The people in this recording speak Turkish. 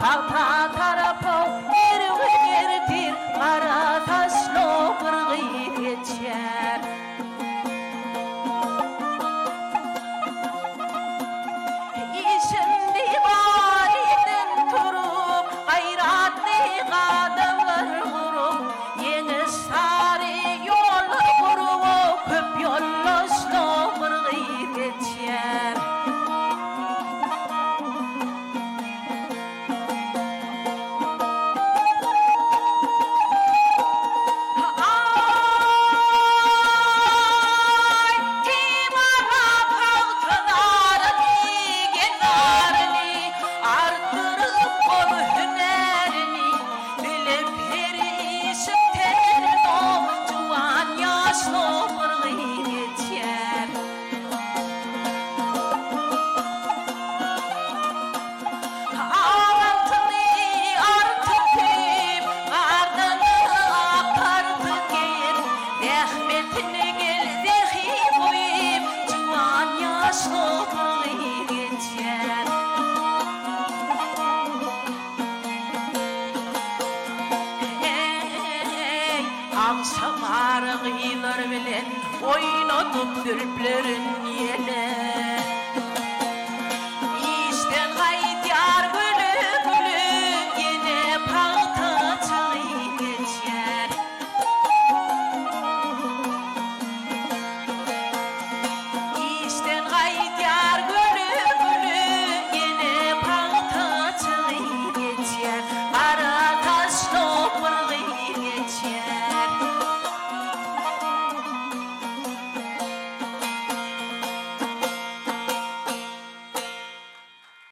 Alta tarafı erdir kara taşlı kırgı geçer. İşimdi validen turup gayratlı kadınlar kurup yeni sarı yollar kurup köp yollaşlı kırgı geçer. Akşam arıgılar bilen oynatıp dürplerin yele.